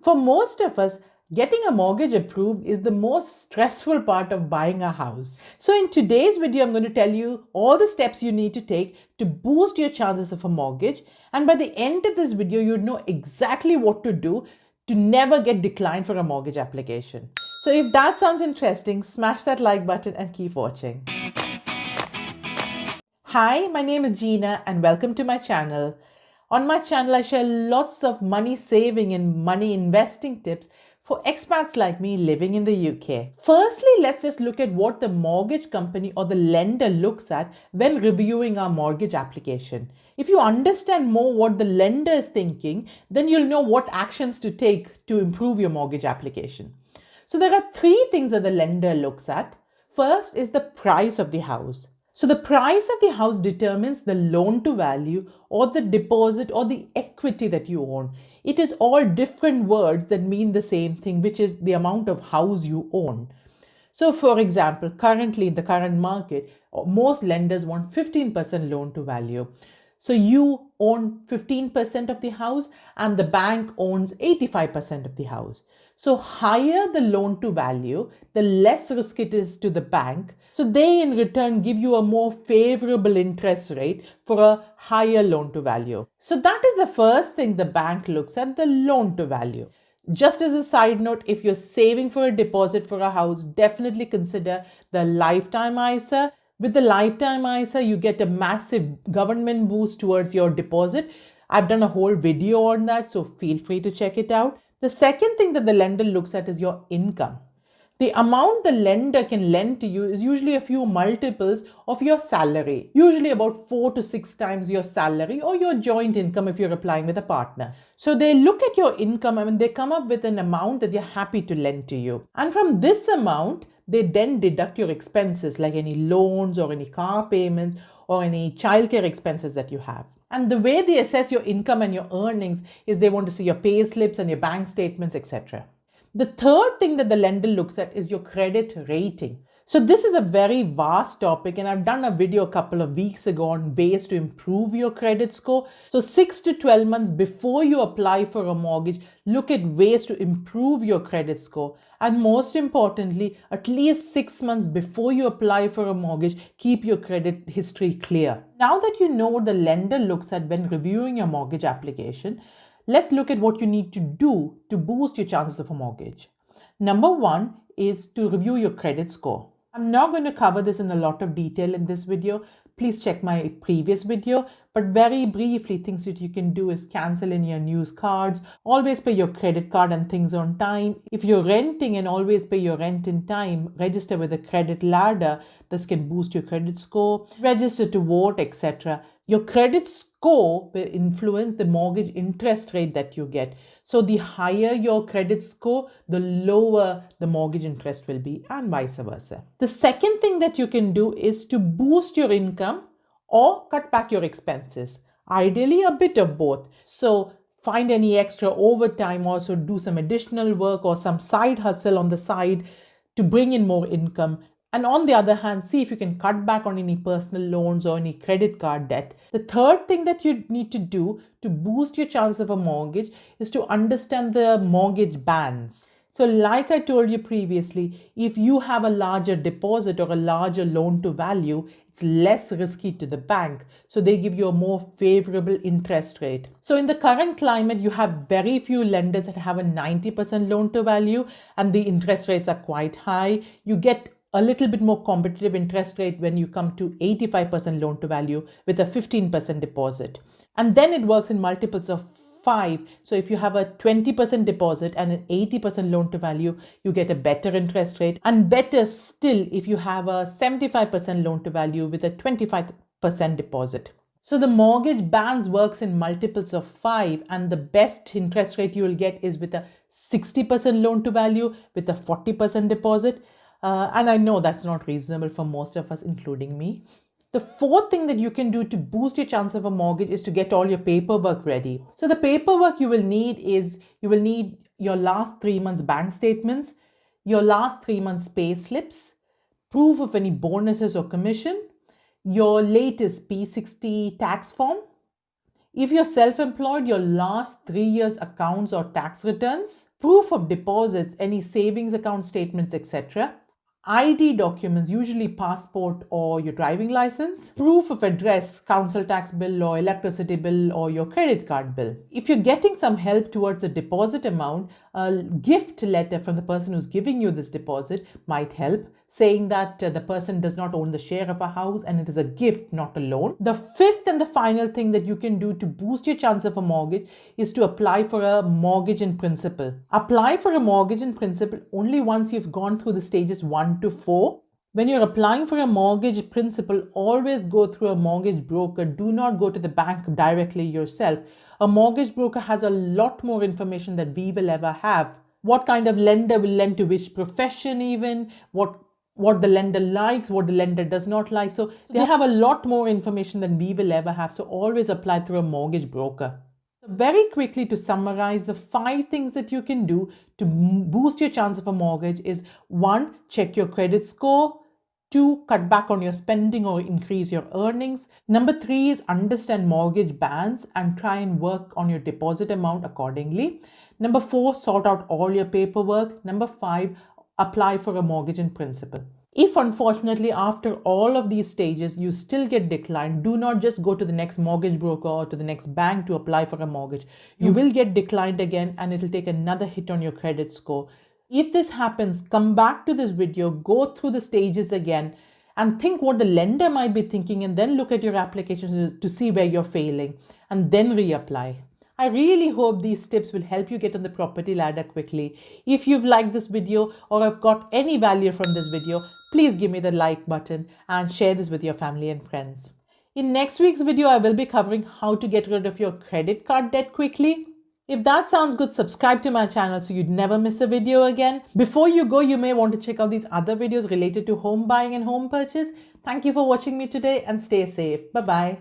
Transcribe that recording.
For most of us, getting a mortgage approved is the most stressful part of buying a house. So in today's video, I'm going to tell you all the steps you need to take to boost your chances of a mortgage. And by the end of this video, you know exactly what to do to never get declined for a mortgage application. So if that sounds interesting, smash that like button and keep watching. Hi, my name is Jeena and welcome to my channel. On my channel, I share lots of money saving and money investing tips for expats like me living in the UK. Firstly, let's just look at what the mortgage company or the lender looks at when reviewing our mortgage application. If you understand more what the lender is thinking, then you'll know what actions to take to improve your mortgage application. So there are three things that the lender looks at. First is the price of the house. So the price of the house determines the loan to value or the deposit or the equity that you own. It is all different words that mean the same thing, which is the amount of house you own. So for example, currently in the current market, most lenders want 15% loan to value. So you own 15% of the house and the bank owns 85% of the house. So higher the loan to value, the less risk it is to the bank. So they in return give you a more favorable interest rate for a higher loan to value. So that is the first thing the bank looks at, the loan to value. Just as a side note, if you're saving for a deposit for a house, definitely consider the lifetime ISA. With the lifetime ISA, you get a massive government boost towards your deposit. I've done a whole video on that, so feel free to check it out. The second thing that the lender looks at is your income. The amount the lender can lend to you is usually a few multiples of your salary, usually about 4 to 6 times your salary or your joint income if you're applying with a partner. So they look at your income and they come up with an amount that they're happy to lend to you. And from this amount, they then deduct your expenses like any loans or any car payments or any childcare expenses that you have. And the way they assess your income and your earnings is they want to see your pay slips and your bank statements, etc. The third thing that the lender looks at is your credit rating. So this is a very vast topic and I've done a video a couple of weeks ago on ways to improve your credit score. So 6 to 12 months before you apply for a mortgage, look at ways to improve your credit score. And most importantly, at least 6 months before you apply for a mortgage, keep your credit history clear. Now that you know what the lender looks at when reviewing your mortgage application, let's look at what you need to do to boost your chances of a mortgage. Number one is to review your credit score. I'm not going to cover this in a lot of detail in this video. Please check my previous video, but very briefly, things that you can do is cancel in your news cards, always pay your credit card and things on time. If you're renting and always pay your rent in time, register with a CreditLadder. This can boost your credit score, register to vote, etc. Your credit score will influence the mortgage interest rate that you get. So the higher your credit score, the lower the mortgage interest will be, and vice versa. The second thing that you can do is to boost your income or cut back your expenses. Ideally, a bit of both. So find any extra overtime, also do some additional work or some side hustle on the side to bring in more income. And on the other hand, see if you can cut back on any personal loans or any credit card debt. The third thing that you need to do to boost your chance of a mortgage is to understand the mortgage bands. So like I told you previously, if you have a larger deposit or a larger loan to value, it's less risky to the bank. So they give you a more favorable interest rate. So in the current climate, you have very few lenders that have a 90% loan to value and the interest rates are quite high. You get a little bit more competitive interest rate when you come to 85% loan to value with a 15% deposit. And then it works in multiples of 5. So if you have a 20% deposit and an 80% loan to value, you get a better interest rate. And better still, if you have a 75% loan to value with a 25% deposit. So the mortgage bands works in multiples of 5, and the best interest rate you will get is with a 60% loan to value with a 40% deposit. And I know that's not reasonable for most of us, including me. The fourth thing that you can do to boost your chance of a mortgage is to get all your paperwork ready. So the paperwork you will need is, you will need your last 3 months bank statements, your last 3 months pay slips, proof of any bonuses or commission, your latest P60 tax form. If you're self-employed, your last 3 years accounts or tax returns. proof of deposits, any savings account statements, etc. ID documents, usually passport or your driving license, proof of address, council tax bill or electricity bill or your credit card bill. If you're getting some help towards a deposit amount, a gift letter from the person who's giving you this deposit might help, saying that the person does not own the share of a house and it is a gift, not a loan. The fifth and the final thing that you can do to boost your chance of a mortgage is to apply for a mortgage in principle. Apply for a mortgage in principle only once you've gone through the stages 1 to 4. When you're applying for a mortgage principal, always go through a mortgage broker. Do not go to the bank directly yourself. A mortgage broker has a lot more information than we will ever have. What kind of lender will lend to which profession, even what the lender likes, what the lender does not like. So they have a lot more information than we will ever have. So always apply through a mortgage broker. Very quickly, to summarize, the 5 things that you can do to boost your chance of a mortgage is 1. Check your credit score. 2. Cut back on your spending or increase your earnings. Number 3 is understand mortgage bands and try and work on your deposit amount accordingly. Number 4, sort out all your paperwork. Number 5, apply for a mortgage in principle. If unfortunately after all of these stages you still get declined, do not just go to the next mortgage broker or to the next bank to apply for a mortgage. You will get declined again and it will take another hit on your credit score. If this happens, come back to this video, go through the stages again and think what the lender might be thinking, and then look at your application to see where you're failing and then reapply. I really hope these tips will help you get on the property ladder quickly. If you've liked this video or have got any value from this video, please give me the like button and share this with your family and friends. In next week's video, I will be covering how to get rid of your credit card debt quickly. If that sounds good, subscribe to my channel so you'd never miss a video again. Before you go, you may want to check out these other videos related to home buying and home purchase. Thank you for watching me today and stay safe. Bye-bye.